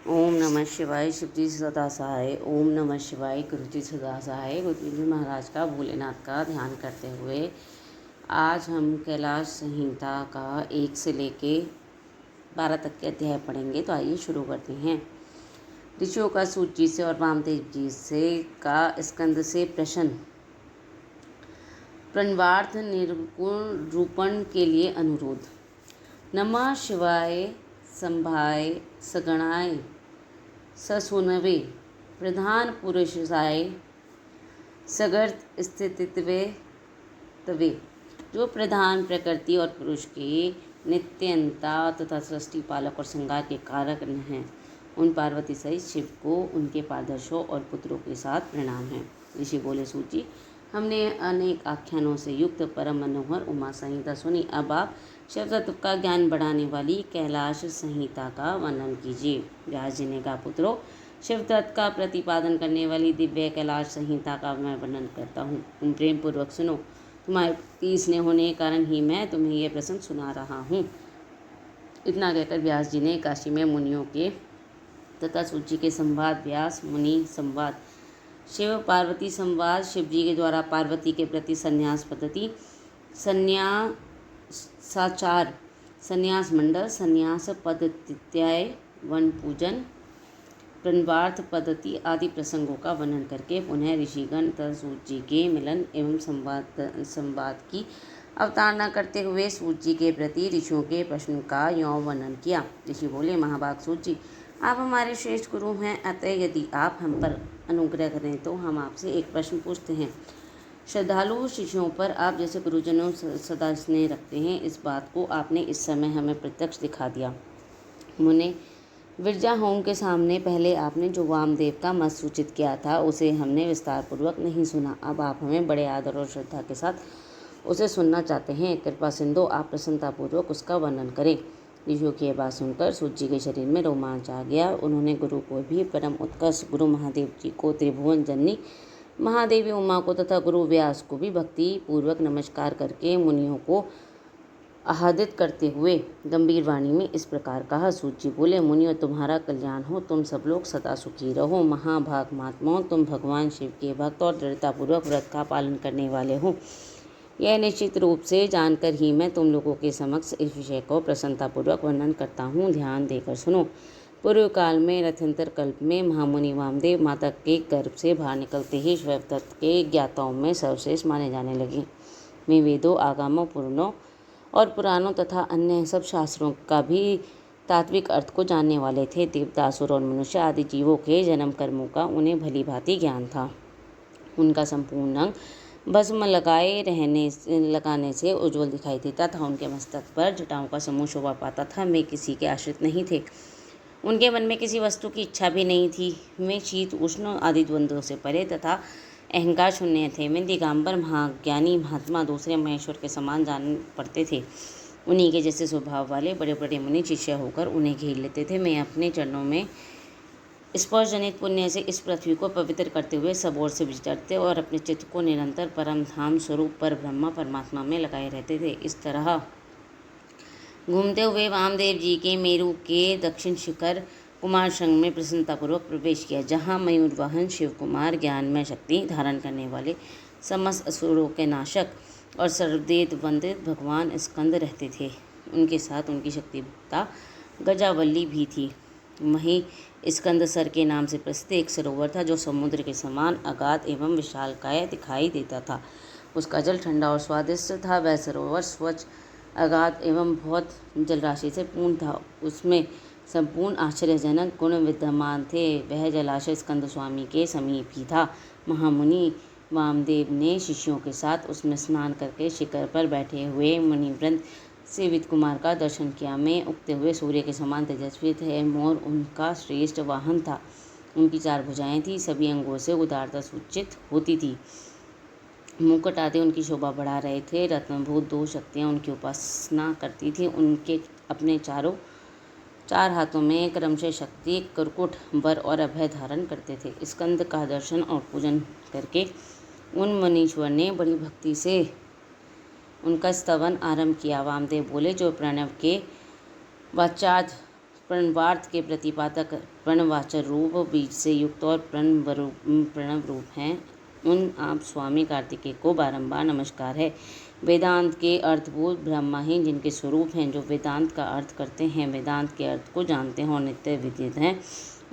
ओम नमः शिवाय। शिवजी सदा सहाय। ओम नमः शिवाय। गुरुजी सदा सहाय। गुरुजी महाराज का भोलेनाथ का ध्यान करते हुए आज हम कैलाश संहिता का 1 से लेके 12 तक के अध्याय पढ़ेंगे। तो आइए शुरू करते हैं। ऋषियों का सूत जी से और वामदेव जी से का स्कंद से प्रश्न। प्रणवार्थ निर्गुण रूपण के लिए अनुरोध। नमः शिवाय संभाय सगणाय ससुनवे प्रधान पुरुषाय सगर्त स्थितित्वे तवे। जो प्रधान प्रकृति और पुरुष के नित्यंता तथा सृष्टि पालक और संगार के कारक हैं, उन पार्वती सहित शिव को उनके पादर्शों और पुत्रों के साथ प्रणाम है। ऋषि बोले, सूची, हमने अनेक आख्यानों से युक्त परम मनोहर उमा संहिता सुनी। अब आप शिव तत्व का ज्ञान बढ़ाने वाली कैलाश संहिता का वर्णन कीजिए। व्यास जी ने कहा, पुत्रों, शिव तत्व का प्रतिपादन करने वाली दिव्य कैलाश संहिता का मैं वर्णन करता हूँ। तुम प्रेम पूर्वक सुनो। तुम्हारे प्रति स्नेह होने के कारण ही मैं तुम्हें यह प्रसंग सुना रहा हूँ। इतना कहकर व्यास जी ने काशी में मुनियों के तथा सूची के संवाद, व्यास मुनि संवाद, शिव पार्वती संवाद, शिव जी के द्वारा पार्वती के प्रति संन्यास पद्धति, संन्यासाचार, संन्यास मंडल, संन्यास पद्धत्याय, वन पूजन, प्रणवार्थ पद्धति आदि प्रसंगों का वर्णन करके पुनः ऋषिगण तथा सूत जी के मिलन एवं संवाद की अवतारणा करते हुए सूत जी के प्रति ऋषियों के प्रश्न का यौं वर्णन किया। ऋषि बोले, महाभाग सूत जी, आप हमारे श्रेष्ठ गुरु हैं, अतः यदि आप हम पर अनुग्रह करें तो हम आपसे एक प्रश्न पूछते हैं। श्रद्धालु शिष्यों पर आप जैसे गुरुजनों सदा स्नेह रखते हैं, इस बात को आपने इस समय हमें प्रत्यक्ष दिखा दिया। मुने विरजा होम के सामने पहले आपने जो वामदेव का मत सूचित किया था, उसे हमने विस्तार पूर्वक नहीं सुना। अब आप हमें बड़े आदर और श्रद्धा के साथ उसे सुनना चाहते हैं। कृपा सिंधु, आप प्रसन्नतापूर्वक उसका वर्णन करें। ऋषियों की यह बात सुनकर सूत जी के शरीर में रोमांच आ गया। उन्होंने गुरु को भी परम उत्कर्ष गुरु महादेव जी को, त्रिभुवन जननी महादेवी उमा को तथा गुरु व्यास को भी भक्ति पूर्वक नमस्कार करके मुनियों को आह्लादित करते हुए गंभीर वाणी में इस प्रकार कहा। सूत जी बोले, मुनियों, तुम्हारा कल्याण हो, तुम सब लोग सदा सुखी रहो। महाभाग महात्माओं, तुम भगवान शिव के भक्त और दृढ़तापूर्वक व्रत का पालन करने वाले हो। यह निश्चित रूप से जानकर ही मैं तुम लोगों के समक्ष इस विषय को प्रसन्नतापूर्वक वर्णन करता हूँ। ध्यान देकर सुनो। पूर्व काल में रथंतर कल्प में महामुनि वामदेव माता के गर्भ से बाहर निकलते ही शिव तत्व के ज्ञाताओं में सर्वश्रेष्ठ माने जाने लगे। वे वेदों, आगमों, पुराणों और पुराणों तथा अन्य सब शास्त्रों का भी तात्विक अर्थ को जानने वाले थे। देवता, असुर और मनुष्य आदि जीवों के जन्म कर्मों का उन्हें भली भांति ज्ञान था। उनका संपूर्ण अंग भस्म लगाने से उज्ज्वल दिखाई देता था। उनके मस्तक पर जटाओं का समूह शोभा पाता था। वे किसी के आश्रित नहीं थे। उनके मन में किसी वस्तु की इच्छा भी नहीं थी। वे शीत उष्ण आदि द्वंद्वों से परे तथा अहंकार शून्य थे। वे दिगंबर महाज्ञानी महात्मा दूसरे महेश्वर के समान जान पड़ते थे। उन्हीं के जैसे स्वभाव वाले बड़े बड़े मुनि शिष्य होकर उन्हें घेर लेते थे। मैं अपने चरणों में स्पर्श जनित पुण्य से इस पृथ्वी को पवित्र करते हुए सब ओर से विचरते और अपने चित्त को निरंतर परम धाम स्वरूप पर ब्रह्मा परमात्मा में लगाए रहते थे। इस तरह घूमते हुए वामदेव जी के मेरु के दक्षिण शिखर कुमार संघ में प्रसन्नतापूर्वक प्रवेश किया, जहाँ मयूर वाहन शिव कुमार, ज्ञान में शक्ति धारण करने वाले, समस्त असुरों के नाशक और सर्वदेव वंदित भगवान स्कंद रहते थे। उनके साथ उनकी शक्ति भक्ता गजावल्ली भी थी। वहीं स्कंद सर के नाम से प्रसिद्ध एक सरोवर था, जो समुद्र के समान अगाध एवं विशालकाय दिखाई देता था। उसका जल ठंडा और स्वादिष्ट था। वह सरोवर स्वच्छ, अगाध एवं बहुत जलराशि से पूर्ण था। उसमें संपूर्ण आश्चर्यजनक गुण विद्यमान थे। वह जलाशय स्कंद स्वामी के समीप ही था। महामुनि वामदेव ने शिष्यों के साथ उसमें स्नान करके शिखर पर बैठे हुए मुनिवृंद सेवित कुमार का दर्शन किया। में उगते हुए सूर्य के समान तेजस्वी थे। मोर उनका श्रेष्ठ वाहन था। उनकी 4 भुजाएं थी, सभी अंगों से उदारता सूचित होती थी। मुकुट आदि उनकी शोभा बढ़ा रहे थे। रत्नभूत 2 शक्तियाँ उनकी उपासना करती थी। उनके अपने 4 हाथों में क्रमशः शक्ति, कुरकुट, वर और अभय धारण करते थे। स्कंद का दर्शन और पूजन करके उन मुनीश्वर ने बड़ी भक्ति से उनका स्तवन आरंभ किया। वामदेव बोले, जो प्रणव के वाचाद प्रणवार्थ के प्रतिपादक प्रणवाचक रूप बीज से युक्त और प्रणव रूप हैं, उन आप स्वामी कार्तिकेय को बारंबार नमस्कार है। वेदांत के अर्थभूत ब्रह्मा ही जिनके स्वरूप हैं, जो वेदांत का अर्थ करते हैं, वेदांत के अर्थ को जानते हैं और नित्य विदित हैं,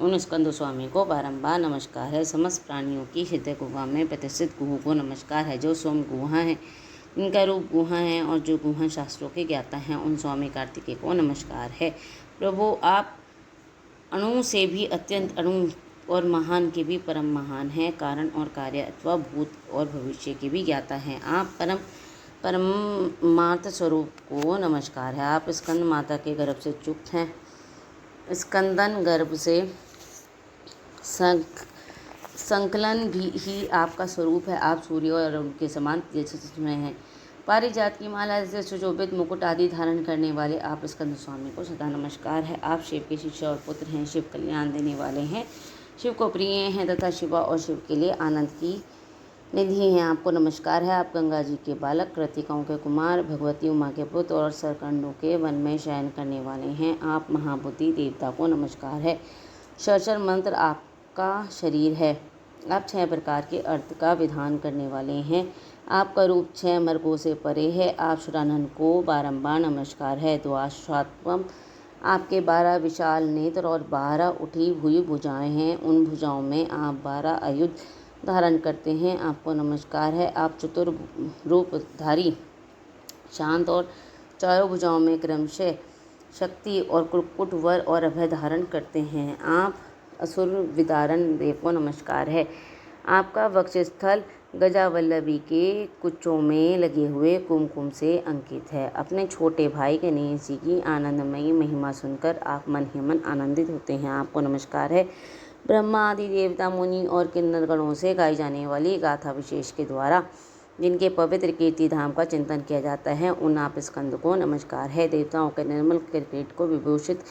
उन स्कंद स्वामी को बारंबार नमस्कार है। समस्त प्राणियों की हृदय गुहा में प्रतिष्ठित गुह को नमस्कार है, जो स्वयं गुहा हैं, इनका रूप गुहा है और जो गुहा शास्त्रों के ज्ञाता हैं, उन स्वामी कार्तिकेय को नमस्कार है। प्रभु, आप अणु से भी अत्यंत अणु और महान के भी परम महान हैं, कारण और कार्य अथवा भूत और भविष्य के भी ज्ञाता हैं। आप परमार्थ स्वरूप को नमस्कार है। आप स्कंद माता के गर्भ से चुप्त हैं, स्कंदन गर्भ से संकलन भी ही आपका स्वरूप है। आप सूर्य और उनके समान तेजस्वी में हैं। पारिजात की माला से सुशोभित मुकुट आदि धारण करने वाले आप स्कंद स्वामी को सदा नमस्कार है। आप शिव के शिष्य और पुत्र हैं, शिव कल्याण देने वाले हैं, शिव को प्रिय हैं तथा शिवा और शिव के लिए आनंद की निधि हैं। आपको नमस्कार है। आप गंगा जी के बालक, कृतिकाओं के कुमार, भगवती उमा के पुत्र और सरकंडों के वन में शयन करने वाले हैं। आप महाबुद्धि देवता को नमस्कार है। शर्चर मंत्र आपका शरीर है। आप 6 प्रकार के अर्थ का विधान करने वाले हैं। आपका रूप 6 मार्गों से परे है। आप सुरानन को बारंबार नमस्कार है। द्वाश्वात्वम, आपके 12 विशाल नेत्र और 12 उठी हुई भुजाएं हैं। उन भुजाओं में आप 12 आयुध धारण करते हैं। आपको नमस्कार है। आप चतुर्रूपधारी, शांत और चारों भुजाओं में क्रमशः शक्ति और कुक्कुट वर और अभय धारण करते हैं। आप असुर विदारण देव को नमस्कार है। आपका वक्षस्थल गजावल्लभी के कुचों में लगे हुए कुमकुम से अंकित है। अपने छोटे भाई गणेश जी की आनंदमयी महिमा सुनकर आप मन ही मन आनंदित होते हैं। आपको नमस्कार है। ब्रह्मा आदि देवता, मुनि और किन्नर गणों से गाई जाने वाली गाथा विशेष के द्वारा जिनके पवित्र कीर्ति धाम का चिंतन किया जाता है, उन आप स्कंद को नमस्कार है। देवताओं के निर्मल किरीट को विभूषित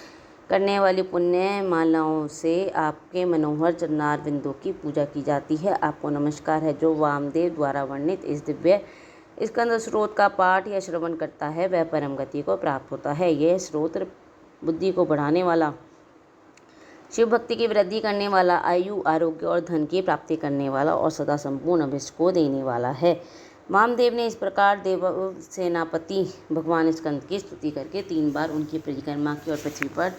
करने वाली पुण्य मालाओं से आपके मनोहर चरणार बिंदु की पूजा की जाती है। आपको नमस्कार है। जो वामदेव द्वारा वर्णित इस दिव्य स्कंद स्रोत का पाठ या श्रवण करता है, वह परम गति को प्राप्त होता है। यह स्रोत बुद्धि को बढ़ाने वाला, शिव भक्ति की वृद्धि करने वाला, आयु, आरोग्य और धन की प्राप्ति करने वाला और सदा संपूर्ण अभिष्ट को देने वाला है। वामदेव ने इस प्रकार देव सेनापति भगवान स्कंद की स्तुति करके 3 बार उनकी परिक्रमा की और पृथ्वी पर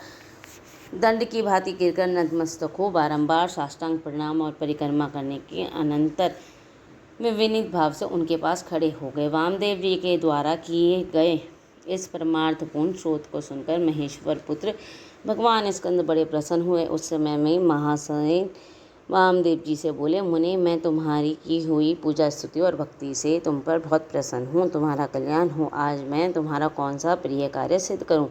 दंड की भांति गिरकर नतमस्तक हो बारंबार साष्टांग प्रणाम और परिक्रमा करने के अनंतर वे विनीत भाव से उनके पास खड़े हो गए। वामदेव जी के द्वारा किए गए इस परमार्थपूर्ण स्रोत को सुनकर महेश्वर पुत्र भगवान स्कंद बड़े प्रसन्न हुए। उस समय में महासेन वामदेव जी से बोले, मुने, मैं तुम्हारी की हुई पूजा स्तुति और भक्ति से तुम पर बहुत प्रसन्न हूँ। तुम्हारा कल्याण हो। आज मैं तुम्हारा कौन सा प्रिय कार्य सिद्ध करूँ।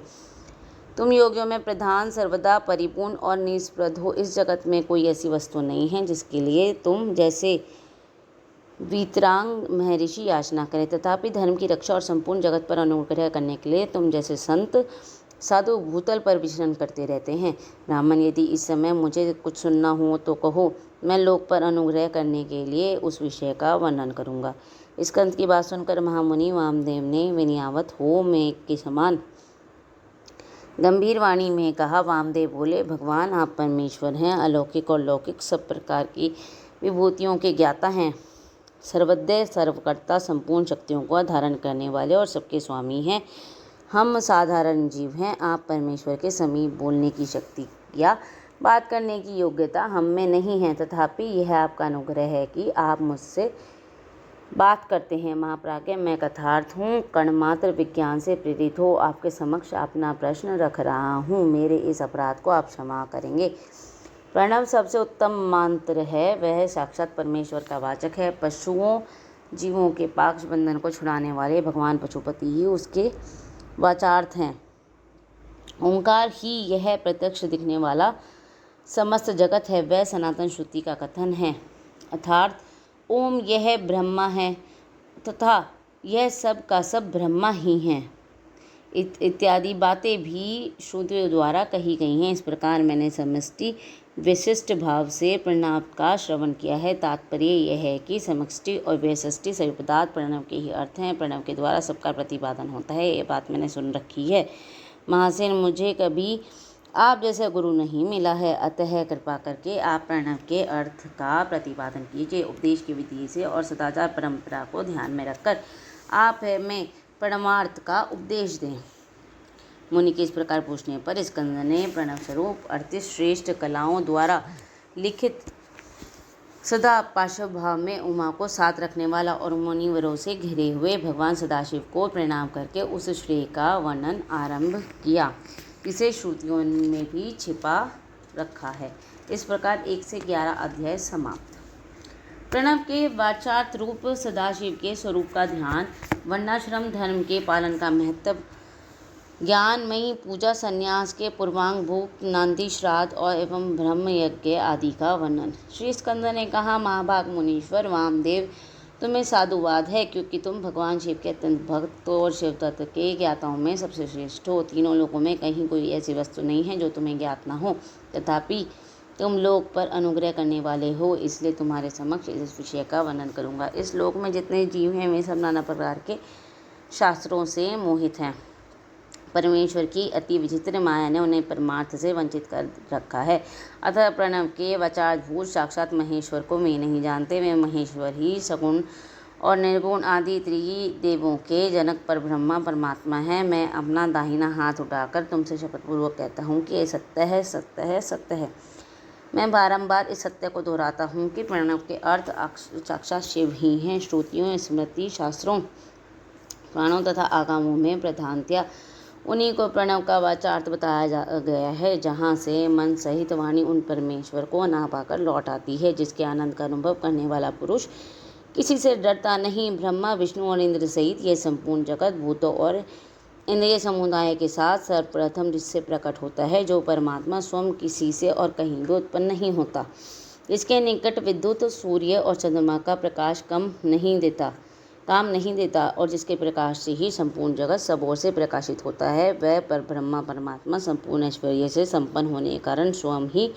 तुम योगियों में प्रधान, सर्वदा परिपूर्ण और निष्प्रद हो। इस जगत में कोई ऐसी वस्तु नहीं है जिसके लिए तुम जैसे वीतरांग महर्षि याचना करें। तथापि धर्म की रक्षा और संपूर्ण जगत पर अनुग्रह करने के लिए तुम जैसे संत साधु भूतल पर विचरण करते रहते हैं। ब्राह्मण, यदि इस समय मुझे कुछ सुनना हो तो कहो, मैं लोक पर अनुग्रह करने के लिए उस विषय का वर्णन करूँगा। स्कंद की बात सुनकर महामुनि वामदेव ने विनयावत हो मेघ के समान गंभीर वाणी में कहा। वामदेव बोले, भगवान, आप परमेश्वर हैं, अलौकिक और लौकिक सब प्रकार की विभूतियों के ज्ञाता हैं, सर्वज्ञ, सर्वकर्ता, संपूर्ण शक्तियों को धारण करने वाले और सबके स्वामी हैं। हम साधारण जीव हैं। आप परमेश्वर के समीप बोलने की शक्ति या बात करने की योग्यता हम में नहीं है, तथापि यह आपका अनुग्रह है कि आप मुझसे बात करते हैं। महाप्राज्ञ, मैं कथार्थ हूँ, कणमात्र विज्ञान से प्रेरित हो आपके समक्ष अपना प्रश्न रख रहा हूँ। मेरे इस अपराध को आप क्षमा करेंगे। प्रणव सबसे उत्तम मंत्र है, वह साक्षात परमेश्वर का वाचक है। पशुओं जीवों के पाक्ष बंधन को छुड़ाने वाले भगवान पशुपति ही उसके वाचार्थ हैं। ओंकार ही यह प्रत्यक्ष दिखने वाला समस्त जगत है। वह सनातन श्रुति का कथन है, अर्थात ओम यह ब्रह्मा है तथा यह सब का सब ब्रह्मा ही हैं इत्यादि बातें भी श्रुतियों द्वारा कही गई हैं। इस प्रकार मैंने समष्टि विशिष्ट भाव से प्रणव का श्रवण किया है। तात्पर्य यह है कि समष्टि और व्यष्टि सभी पदार्थ प्रणव के ही अर्थ हैं। प्रणव के द्वारा सबका प्रतिपादन होता है, ये बात मैंने सुन रखी है। महासेन, मुझे कभी आप जैसे गुरु नहीं मिला है, अतः कृपा करके आप प्रणव के अर्थ का प्रतिपादन कीजिए। उपदेश की विधि से और सदाचार परंपरा को ध्यान में रखकर आप हमें परमार्थ का उपदेश दें। मुनि के इस प्रकार पूछने पर स्कंद ने प्रणव स्वरूप अड़तीस श्रेष्ठ कलाओं द्वारा लिखित सदा पाशव भाव में उमा को साथ रखने वाला और मुनिवरों से घिरे हुए भगवान सदाशिव को प्रणाम करके उस श्रेय का वर्णन आरंभ किया, इसे श्रुतियों में भी छिपा रखा है। इस प्रकार 1 से 11 अध्याय समाप्त। प्रणव के वाचार्थ रूप सदाशिव के स्वरूप का ध्यान, वर्णाश्रम धर्म के पालन का महत्व, ज्ञानमयी पूजा, संन्यास के पूर्वांग भूख, नांदी श्राद्ध और एवं ब्रह्म यज्ञ आदि का वर्णन। श्री स्कंद ने कहा, महाभाग मुनीश्वर वामदेव, तुम्हें साधुवाद है, क्योंकि तुम भगवान शिव के अत्यंत भक्त और शिव तत्व के ज्ञाताओं में सबसे श्रेष्ठ हो। तीनों लोकों में कहीं कोई ऐसी वस्तु नहीं है जो तुम्हें ज्ञात न हो, तथापि तुम लोक पर अनुग्रह करने वाले हो, इसलिए तुम्हारे समक्ष इस विषय का वर्णन करूँगा। इस लोक में जितने जीव हैं वे सब नाना प्रकार के शास्त्रों से मोहित हैं। परमेश्वर की अति विचित्र माया ने उन्हें परमार्थ से वंचित कर रखा है। अतः प्रणव के वचारभूत साक्षात महेश्वर को वे नहीं जानते। वे महेश्वर ही सगुण और निर्गुण आदि त्रिदेवों के जनक पर ब्रह्मा परमात्मा है। मैं अपना दाहिना हाथ उठाकर तुमसे शपथपूर्वक कहता हूँ कि ये सत्य है, सत्य है, सत्य है। मैं बारंबार इस सत्य को दोहराता हूँ कि प्रणव के अर्थ साक्षात शिव ही हैं। श्रुतियों, स्मृति, शास्त्रों, पुराणों तथा आगमों में प्रधानतया उन्हीं को प्रणव का वाचार्थ बताया गया है, जहाँ से मन सहित वाणी उन परमेश्वर को ना पाकर लौट आती है, जिसके आनंद का अनुभव करने वाला पुरुष किसी से डरता नहीं। ब्रह्मा, विष्णु और इंद्र सहित यह संपूर्ण जगत भूतों और इंद्रिय समुदाय के साथ सर्वप्रथम जिससे प्रकट होता है, जो परमात्मा स्वयं किसी से और कहीं भी उत्पन्न नहीं होता, जिसके निकट विद्युत, सूर्य और चंद्रमा का प्रकाश काम नहीं देता और जिसके प्रकाश से ही संपूर्ण जगत सब ओर से प्रकाशित होता है, वह पर ब्रह्मा परमात्मा संपूर्ण ऐश्वर्य से संपन्न होने के कारण स्वयं ही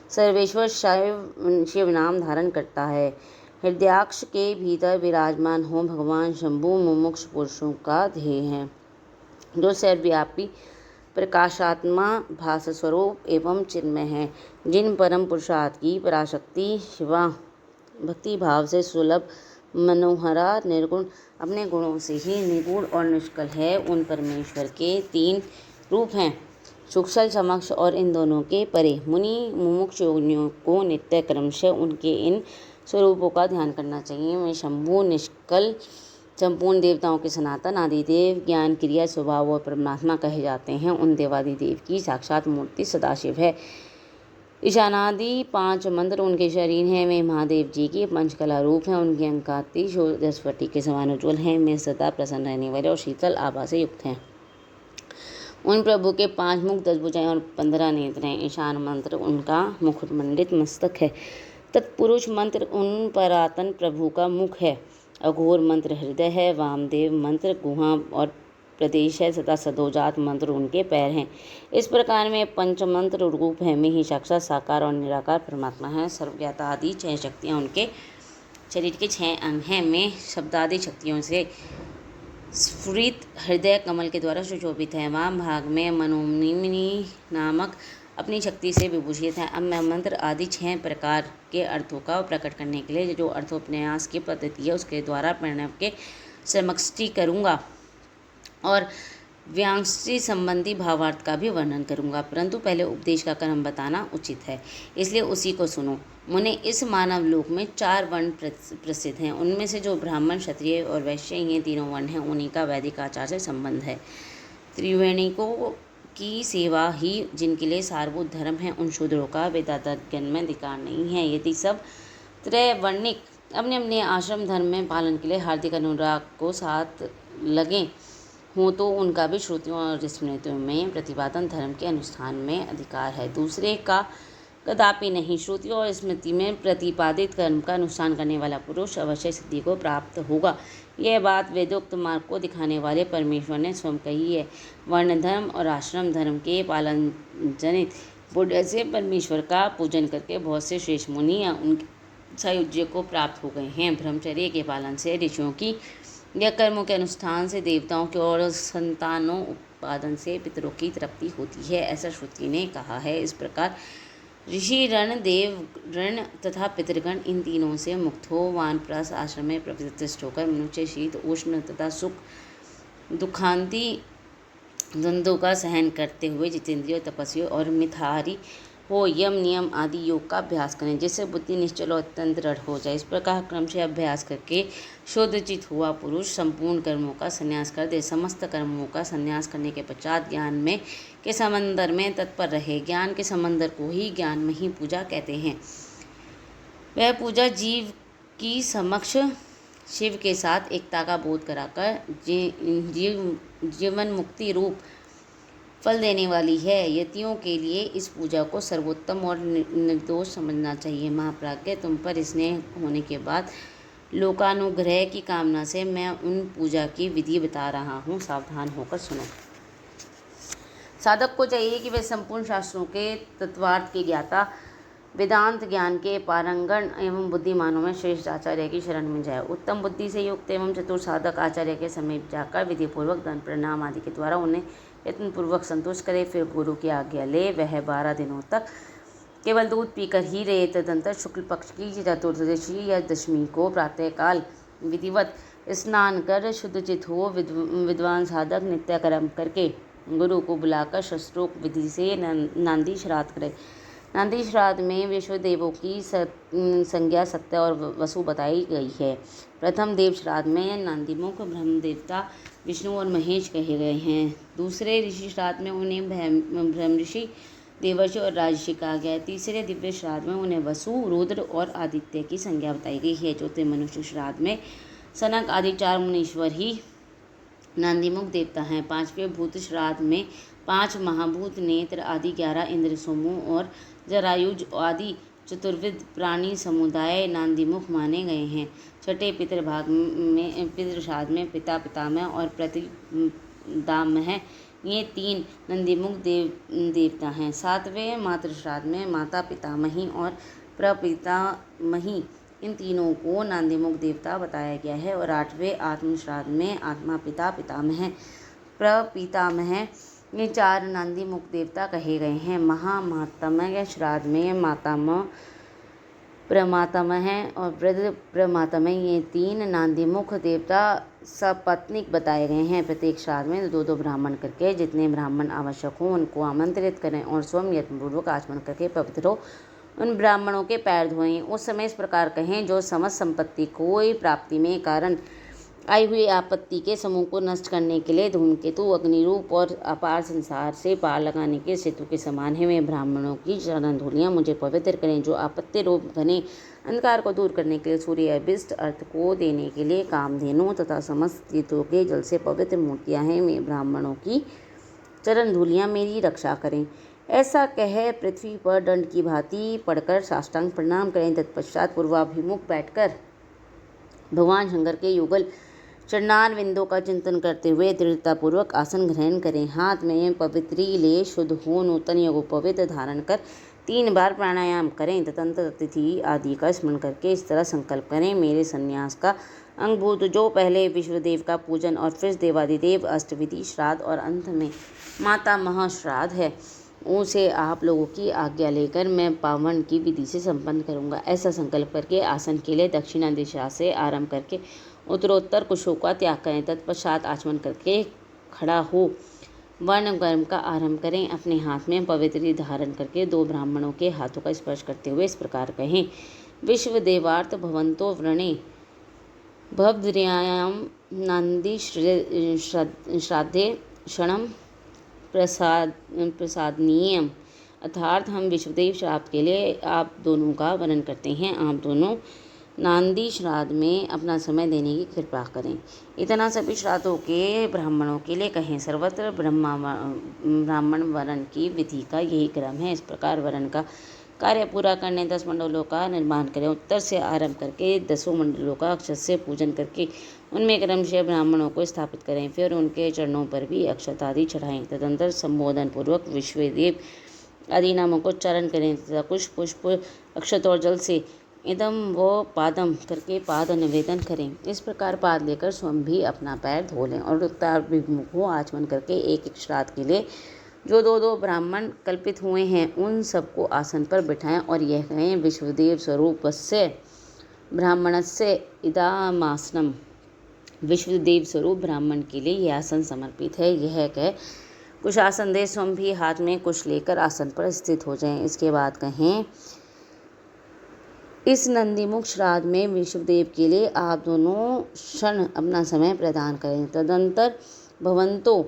सर्वेश्वर शिव नाम धारण करता है। हृदयाक्ष के भीतर विराजमान हो भगवान शंभु मुमुक्ष पुरुषों का ध्येय है, जो सर्वव्यापी प्रकाशात्मा भास स्वरूप एवं चिन्मय है। जिन परम पुरुषार्थ की पराशक्ति शिवा भक्ति भाव से सुलभ, मनोहरा, निर्गुण, अपने गुणों से ही निगुण और निष्कल है, उन परमेश्वर के 3 रूप हैं, सूक्ष्म, समक्ष और इन दोनों के परे। मुनि मुमुक्ष योगियों को नित्य क्रमशः उनके इन स्वरूपों का ध्यान करना चाहिए। वे शंभु, निष्कल, संपूर्ण देवताओं के सनातन आदिदेव, ज्ञान, क्रिया, स्वभाव और परमात्मा कहे जाते हैं। उन देवादिदेव की साक्षात मूर्ति सदाशिव है। ईशानादि 5 मंत्र उनके शरीर हैं। वे महादेव जी की पंचकला रूप हैं। उनकी अंकाती दसवटी के समान उज्ज्वल हैं। वे सदा प्रसन्न रहने वाले और शीतल आभा से युक्त हैं। उन प्रभु के 5 मुख, 10 भुजाएं और 15 नेत्र हैं। ईशान मंत्र उनका मुकुटमंडित मस्तक है। तत्पुरुष मंत्र उन परातन प्रभु का मुख है। अघोर मंत्र हृदय है। वामदेव मंत्र गुहा और प्रदेश है तथा सदोजात मंत्र उनके पैर हैं। इस प्रकार में पंचमंत्र रूप है में ही साक्षात साकार और निराकार परमात्मा है। सर्वज्ञाता आदि 6 शक्तियाँ उनके शरीर के 6 अंग हैं। में शब्दादि शक्तियों से स्फुरित हृदय कमल के द्वारा सुशोभित है। वाम भाग में मनोमिनी नामक अपनी शक्ति से विभूषित है। अब मैं मंत्र आदि 6 प्रकार के अर्थों का प्रकट करने के लिए जो अर्थोपन्यास की पद्धति है उसके द्वारा प्रणव के समष्टि करूँगा और व्यांशी संबंधी भावार्थ का भी वर्णन करूँगा, परंतु पहले उपदेश का क्रम बताना उचित है, इसलिए उसी को सुनो। मुने, इस मानव लोक में 4 वर्ण प्रसिद्ध हैं। उनमें से जो ब्राह्मण, क्षत्रिय और वैश्य ये तीनों वर्ण हैं, उन्हीं का वैदिक आचार से संबंध है। त्रिवेणिकों की सेवा ही जिनके लिए सारभूत धर्म है, उन शूद्रों का वेदाध्ययन में अधिकार नहीं है। यदि सब त्रैवर्णिक अपने अपने आश्रम धर्म में पालन के लिए हार्दिक अनुराग को साथ लगें हों तो उनका भी श्रुतियों और स्मृतियों में प्रतिपादन धर्म के अनुष्ठान में अधिकार है। दूसरे का कदापि नहीं। श्रुतियों और स्मृति में प्रतिपादित कर्म का अनुष्ठान करने वाला पुरुष अवश्य सिद्धि को प्राप्त होगा। यह बात वेदोक्त मार्ग को दिखाने वाले परमेश्वर ने स्वयं कही है। वर्ण धर्म और आश्रम धर्म के पालन जनित पुण्य से परमेश्वर का पूजन करके बहुत से श्रेष्ठ मुनि या उनके सायुज्य को प्राप्त हो गए हैं। ब्रह्मचर्य के पालन से ऋषियों की यह कर्मों के अनुष्ठान से देवताओं की और संतानों उत्पादन से पितरों की तृप्ति होती है, ऐसा श्रुति ने कहा है। इस प्रकार ऋषि रण, देव ऋण तथा पितृगण इन तीनों से मुक्त हो वानप्रस्थ आश्रम में प्रतिष्ठित होकर मनुष्य शीत, उष्ण तथा सुख दुखांति द्वंद्वों का सहन करते हुए जितेंद्रिय, तपस्वी और मिथाहारी हो यम नियम आदि योग का अभ्यास करें, जिससे बुद्धि निश्चल और अत्यंत दृढ़ हो जाए। इस प्रकार क्रम से अभ्यास करके शुद्धचित हुआ पुरुष संपूर्ण कर्मों का संन्यास कर दे। समस्त कर्मों का संन्यास करने के पश्चात ज्ञान में के समंदर में तत्पर रहे। ज्ञान के समंदर को ही ज्ञान में ही पूजा कहते हैं। वह पूजा जीव की समक्ष शिव के साथ एकता का बोध कराकर जीवन मुक्ति रूप फल देने वाली है। यतियों के लिए इस पूजा को सर्वोत्तम और निर्दोष समझना चाहिए। महाप्राज्ञ, तुम पर स्नेह होने के बाद लोकानुग्रह की कामना से मैं उन पूजा की विधि बता रहा हूँ, सावधान होकर सुनो। साधक को चाहिए कि वह संपूर्ण शास्त्रों के तत्वार्थ के ज्ञाता, वेदांत ज्ञान के पारंगण एवं बुद्धिमानों में श्रेष्ठ आचार्य की शरण में जाए। उत्तम बुद्धि से युक्त एवं चतुर साधक आचार्य के समीप जाकर विधिपूर्वक दंड प्रणाम आदि के द्वारा उन्हें यत्नपूर्वक संतुष्ट करे। फिर गुरु की आज्ञा ले। वह 12 दिनों तक केवल दूध पीकर ही रहे। तदंतर शुक्ल पक्ष की चतुर्दशी या दशमी को प्रातःकाल विधिवत स्नान कर शुद्धचित हो विद्वान साधक नित्य कर्म करके गुरु को बुलाकर शस्त्रोक्त विधि से नांदी श्राद्ध करे। नांदी श्राद्ध में विश्वदेवों की संज्ञा सत्य और वसु बताई गई है। प्रथम देव श्राद्ध में नांदीमुख ब्रह्म देवता विष्णु और महेश कहे गए हैं। दूसरे ऋषि श्राद्ध में उन्हें ब्रह्म ऋषि, देवर्षि और राजर्षि कहा गया है। तीसरे दिव्य श्राद्ध में उन्हें वसु, रुद्र और आदित्य की संज्ञा बताई गई है। चौथे मनुष्य श्राद्ध में सनक आदि 4 मुनीश्वर ही नांदीमुख देवता हैं। पांचवें भूत श्राद्ध में 5 महाभूत, नेत्र आदि 11 इंद्र समूह और जरायुज आदि चतुर्विध प्राणी समुदाय नांदीमुख माने गए हैं। छठे पितृ श्राद्ध में पिता, पितामह और प्रतिपितामह ये 3 नंदीमुख देवता हैं। 7वें मातृ श्राद्ध में माता, पितामही और प्रपितामही इन तीनों को नांदीमुख देवता बताया गया है। और 8वें आत्म श्राद्ध में आत्मा, पिता, पितामह, प्रपितामह ये 4 नांदीमुख देवता कहे गए हैं। महामातमय श्राद्ध में मातामह, प्रमातामह और वृद्ध प्रमातामह ये 3 नांदीमुख देवता सपत्नीक बताए गए हैं। प्रत्येक श्राद्ध में 2-2 ब्राह्मण करके जितने ब्राह्मण आवश्यक हों उनको आमंत्रित करें और स्वयं यत्नपूर्वक आचमन करके पवित्र हो उन ब्राह्मणों के पैर धोएं। उस समय इस प्रकार कहें, जो समस्त संपत्ति को प्राप्ति में कारण आई हुई आपत्ति के समूह को नष्ट करने के लिए धूमकेतु, अग्निरूप और अपार संसार से पार लगाने के सेतु के समान है। वे ब्राह्मणों की चरण धूलियाँ मुझे पवित्र करें, जो आपत्ति रूप घने अंधकार को दूर करने के लिए सूर्य अभिष्ट अर्थ को देने के लिए कामधेनु तथा समस्त तीर्थों के जल से पवित्र मूर्तियाँ हैं। वे ब्राह्मणों की चरण धूलियाँ मेरी रक्षा करें। ऐसा कह पृथ्वी पर दंड की भांति पड़कर साष्टांग प्रणाम करें। तत्पश्चात पूर्वाभिमुख बैठकर भगवान शंकर के युगल चरणारविंदों का चिंतन करते हुए दृढ़तापूर्वक आसन ग्रहण करें। हाथ में पवित्री ले शुद्ध हो नूतन यज्ञोपवीत धारण कर 3 बार प्राणायाम करें। तदंतर तिथि आदि का स्मरण करके इस तरह संकल्प करें, मेरे संन्यास का अंगभूत जो पहले विश्वदेव का पूजन और फिर देवादिदेव अष्टविधि श्राद्ध और अंत में माता महाश्राद्ध है, उसे आप लोगों की आज्ञा लेकर मैं पावन की विधि से संपन्न करूंगा। ऐसा संकल्प करके आसन के लिए दक्षिणा दिशा से आरंभ करके उत्तरोत्तर कुशों का त्याग करें। तत्पश्चात आचमन करके खड़ा हो वर्ण कर्म का आरंभ करें। अपने हाथ में पवित्री धारण करके 2 ब्राह्मणों के हाथों का स्पर्श करते हुए इस प्रकार कहें, विश्वदेवार्थ भवन्तो व्रणे भवद्र्यायां नांदी श्राद्धे क्षणम प्रसादनीयम। अर्थात हम विश्वदेव श्राद्ध के लिए आप दोनों का वर्णन करते हैं। आप दोनों नांदी श्राद्ध में अपना समय देने की कृपा करें। इतना सभी श्राद्धों के ब्राह्मणों के लिए कहें। सर्वत्र ब्राह्मण वरण की विधि का यही क्रम है। इस प्रकार वरण का कार्य पूरा करने 10 मंडलों का निर्माण करें। उत्तर से आरंभ करके 10 मंडलों का अक्षत से पूजन करके उनमें क्रमशः ब्राह्मणों को स्थापित करें। फिर उनके चरणों पर भी अक्षत आदि चढ़ाएं। तदंतर संबोधन पूर्वक विश्वदेव आदि नामों को उच्चारण करें तथा कुछ पुष्प, अक्षत और जल से इदम वो पादम करके पाद निवेदन करें। इस प्रकार पाद लेकर स्वयं भी अपना पैर धो लें और उत्तराभिमुख हो आचमन करके एक एक श्राद्ध के लिए जो दो दो ब्राह्मण कल्पित हुए हैं उन सबको आसन पर बिठाएं और यह कहें, विश्वदेव स्वरूपस्य ब्राह्मणस्य इदामासनम। विश्वदेव स्वरूप ब्राह्मण के लिए यह आसन समर्पित है। यह कह कुछ आसन दे, स्वयं भी हाथ में कुछ लेकर आसन पर स्थित हो जाएं। इसके बाद कहें, इस नंदीमुख श्राद्ध में विश्वदेव के लिए आप दोनों क्षण अपना समय प्रदान करें। तदंतर भवंतो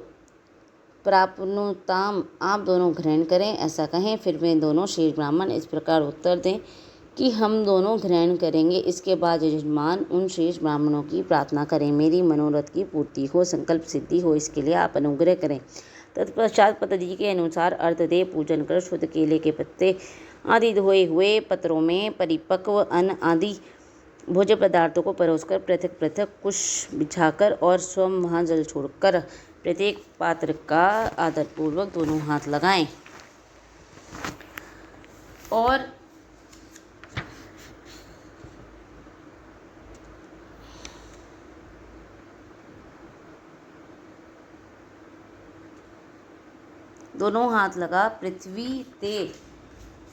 प्राप्नुताम, आप दोनों ग्रहण करें, ऐसा कहें। फिर वे दोनों शेष ब्राह्मण इस प्रकार उत्तर दें कि हम दोनों ग्रहण करेंगे। इसके बाद यजमान उन शेष ब्राह्मणों की प्रार्थना करें, मेरी मनोरथ की पूर्ति हो, संकल्प सिद्धि हो, इसके लिए आप अनुग्रह करें। तत्पश्चात पद्धति के अनुसार अर्घ दे, पूजन कर शुद्ध केले के पत्ते आदि धोए हुए पत्रों में परिपक्व अन्न आदि भोज्य पदार्थों को परोसकर पृथक पृथक कुश बिछाकर और स्वयं वहाँ जल छोड़कर प्रत्येक पात्र का आदरपूर्वक दोनों हाथ लगाएं और दोनों हाथ लगा पृथ्वी ते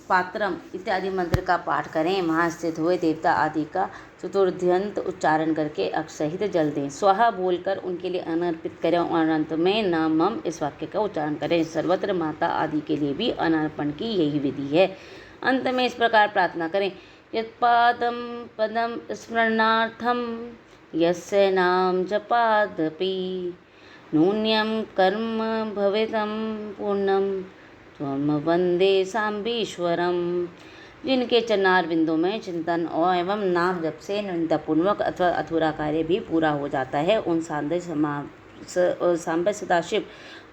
पात्रम इत्यादि मंत्र का पाठ करें। वहाँ स्थित हुए देवता आदि का चतुर्ध्यंत उच्चारण करके अक्षसहित जल दें। स्वाहा बोलकर उनके लिए अन्न अर्पित करें और अंत में न मम इस वाक्य का उच्चारण करें। सर्वत्र माता आदि के लिए भी अनर्पण की यही विधि है। अंत में इस प्रकार प्रार्थना करें, यत्पादम पदम स्मरणार्थम यस्य नाम जपादपि नून्यम कर्म भवितं पूर्णम त्वम वंदे सांबीश्वरम। जिनके चरणार बिंदु में चिंतन और एवं नाम जप से निंदापूर्वक अथवा अधूरा कार्य भी पूरा हो जाता है, उन सांब सदाशिव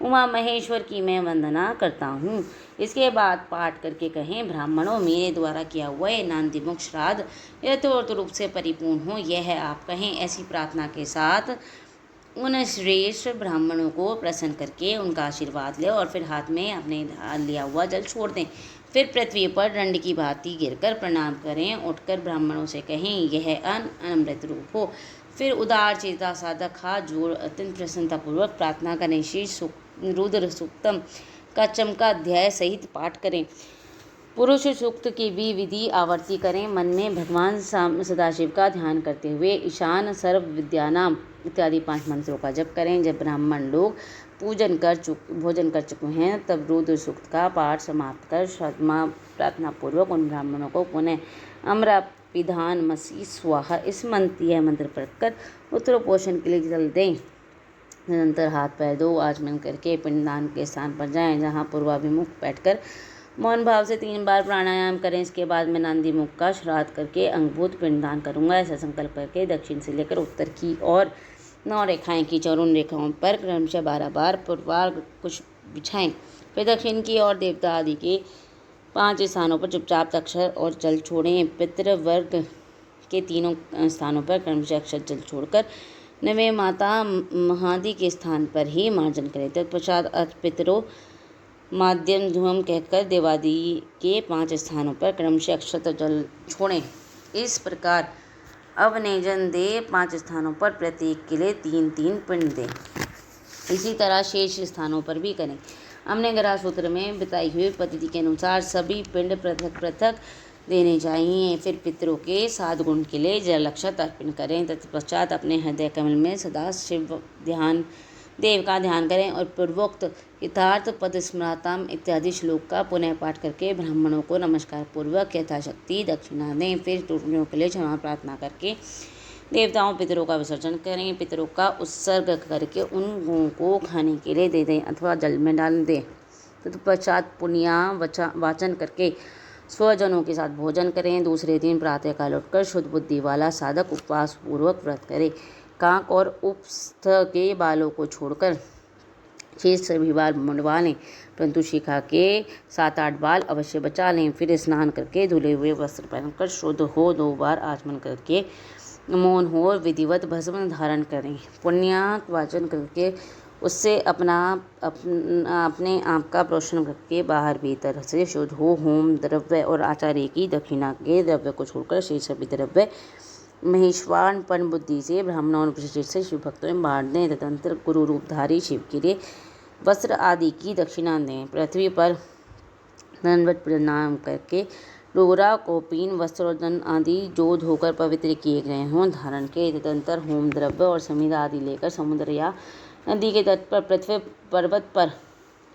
उमा महेश्वर की मैं वंदना करता हूँ। इसके बाद पाठ करके कहें, ब्राह्मणों, मेरे द्वारा किया हुआ ये नंदीमुख श्राद्ध यथोचित रूप से परिपूर्ण हो, यह आप कहें। ऐसी प्रार्थना के साथ उन श्रेष्ठ ब्राह्मणों को प्रसन्न करके उनका आशीर्वाद ले और फिर हाथ में अपने लिया हुआ जल छोड़ दें। फिर पृथ्वी पर दंड की भांति गिरकर प्रणाम करें। उठकर ब्राह्मणों से कहें, यह अन्न अमृत रूप हो। फिर उदार चेता साधक हाथ जोड़ अत्यंत प्रसन्नतापूर्वक प्रार्थना करें। श्री रुद्र सूक्तम का चमकाध्याय सहित पाठ करें। पुरुष सूक्त की भी विधि आवर्ती करें। मन में भगवान सदाशिव का ध्यान करते हुए ईशान सर्व विद्यानाम इत्यादि 5 मंत्रों का जप करें। जब ब्राह्मण लोग भोजन कर चुके हैं तब रुद्र सूक्त का पाठ समाप्त कर क्षमा प्रार्थना पूर्वक उन ब्राह्मणों को पुनः अमरा पिधान मसी स्वाहा यह मंत्र पढ़कर उत्तरोपोषण के लिए जल दें। निरंतर हाथ पैर धो आचमन करके पिंडदान के स्थान पर जाएं, जहाँ पूर्वाभिमुख बैठकर मौन भाव से 3 बार प्राणायाम करें। इसके बाद मैं नंदीमुख का श्राद्ध करके अंगभूत पिंडदान करूंगा। ऐसा संकल्प करके दक्षिण से लेकर उत्तर की ओर 9 रेखाएं खींचें और उन रेखाओं पर क्रमशः 12 बार पूर्वार्घ कुछ बिछाएं। फिर दक्षिण की ओर देवता आदि के 5 स्थानों पर चुपचाप अक्षर और जल छोड़ें। पितृवर्ग के 3 स्थानों पर क्रमशः अक्षर जल छोड़कर 9वें माता महादि के स्थान पर ही मार्जन करें। तत्पश्चात पितरों माध्यम धूम कहकर देवादि के 5 स्थानों पर क्रमशः अक्षत जल छोड़ें। इस प्रकार अवनेजन दे 5 स्थानों पर प्रत्येक के लिए 3-3 पिंड दें। इसी तरह शेष स्थानों पर भी करें। हमने ग्रह सूत्र में बताई हुई पद्धति के अनुसार सभी पिंड पृथक पृथक देने चाहिए। फिर पितरों के 7 गुण के लिए जल अक्षत अर्पण करें। तत्पश्चात अपने हृदय कमल में सदा शिव देव का ध्यान करें और पूर्वोक्त यथार्थ पद स्मृताम इत्यादि श्लोक का पुनः पाठ करके ब्राह्मणों को नमस्कार पूर्वक यथाशक्ति दक्षिणा दें। फिर टूटने के लिए क्षमा प्रार्थना करके देवताओं पितरों का विसर्जन करें। पितरों का उत्सर्ग करके उन गौं को खाने के लिए दे दें अथवा जल में डाल दें। तत्पश्चात पुण्या वाचन करके स्वजनों के साथ भोजन करें। दूसरे दिन प्रातःकाल उठकर शुद्ध बुद्धि वाला साधक उपवास पूर्वक व्रत करे। कांक और उपस्थ के बालों को छोड़कर शेष सभी बाल मुंडवा लें, परंतु शिखा के 7-8 बाल अवश्य बचा लें। फिर स्नान करके धुले हुए वस्त्र पहनकर शुद्ध हो 2 बार आचमन करके मौन हो विधिवत भस्म धारण करें। पुण्यात वाचन करके उससे अपने आप का पोषण करके बाहर भीतर से शुद्ध हो। होम द्रव्य और आचार्य की दक्षिणा के द्रव्य को छोड़कर शेष सभी द्रव्य महेश्वारपन बुद्धि से ब्राह्मणों और विशिष्ट से शिव भक्तों में बांट दें। तदंतर गुरु रूपधारी शिव के लिए वस्त्र आदि की दक्षिणा दें। पृथ्वी पर दंडवत प्रणाम करके डोरा कौपीन वस्त्र और धन आदि जो धोकर पवित्र किए गए हों धारण के। तदंतर होम द्रव्य और समिधा आदि लेकर समुद्र या नदी के तट पर, पृथ्वी पर्वत पर,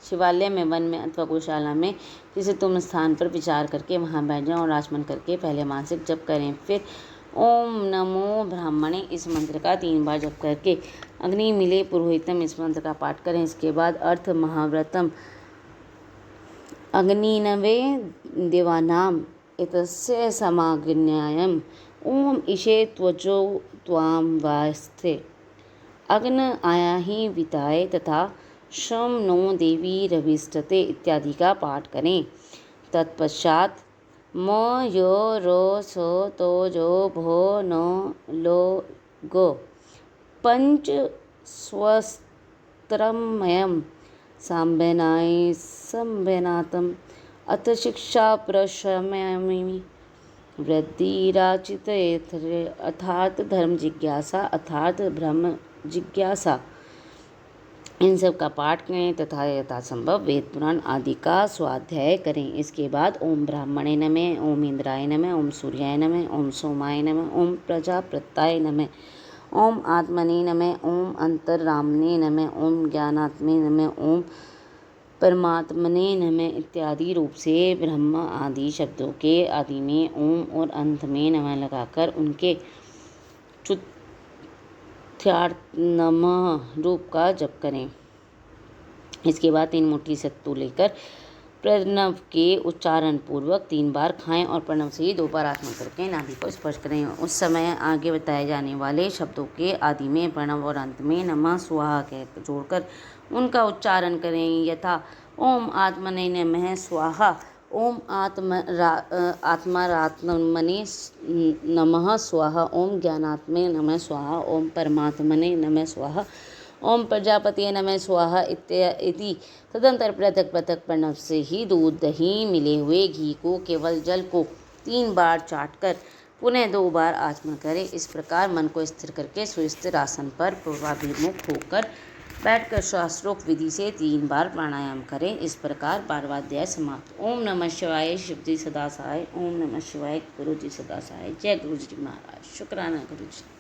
शिवालय में, वन में अथवा गौशाला में किसी तुम स्थान पर विचार करके वहाँ बैठ जाएं और आचमन करके पहले मानसिक जप करें। फिर ओम नमो ब्राह्मणे इस मंत्र का 3 बार जप करके अग्नि मिले पुरोहितम इस मंत्र का पाठ करें। इसके बाद अर्थ महाव्रतम अग्निनवे देवानाम एतस्य समाज्ञायम् ओम ईशे त्वचो त्वां वास्ते अग्न आया ही विताय तथा शम नो देवी रविष्टते इत्यादि का पाठ करें। तत्पश्चात म यो रो सो तो जो भो न लो गो पंच स्वस्त्रमयम सांबेनाय संबेनातम अथ शिक्षा प्रशमयमि वृद्धिराचित अर्थात धर्म जिज्ञासा अर्थात ब्रह्म जिज्ञासा इन सब का पाठ करें तथा यथासंभव वेद पुराण आदि का स्वाध्याय करें। इसके बाद ओम ब्राह्मणे नमः, ओम इंद्राय नमः, ओम सूर्याय नमः, ओम सोमाय नमः, ओम प्रजापत्याय नमः, ओम आत्मने नमः, ओम अंतर्रामने नमः, ओम ज्ञानात्मे नमः, ओम परमात्मने नमः इत्यादि रूप से ब्रह्म आदि शब्दों के आदि में ओम और अंत में नमः लगाकर उनके नमः रूप का जप करें। इसके बाद 3 मुट्ठी सत्तू लेकर प्रणव के उच्चारण पूर्वक 3 बार खाएं और प्रणव से ही 2 बार आचमन करके नाभि को स्पर्श करें। उस समय आगे बताए जाने वाले शब्दों के आदि में प्रणव और अंत में नमः स्वाहा कह जोड़कर उनका उच्चारण करें। यथा ओम आत्मने नमः स्वाहा, ओम आत्मात्मने नमः स्वाहा, ओम ज्ञानात्मे नमः स्वाहा, ओम परमात्मने नमः स्वाहा, ओम प्रजापति नमः स्वाहा इत्यादि। तदंतर पृथक पृथक प्रणव से ही दूध दही मिले हुए घी को केवल जल को 3 बार चाटकर पुनः 2 बार आचमन करें। इस प्रकार मन को स्थिर करके सुस्थिर आसन पर पूर्वाभिमुख होकर बैठकर शास्त्रोक्त विधि से 3 बार प्राणायाम करें। इस प्रकार 12वां अध्याय समाप्त। ओम नमः शिवाय, शिव जी सदा सहाय। ओम नमः शिवाय, गुरु जी सदा सहाय। जय गुरु जी महाराज। शुक्राना गुरु जी।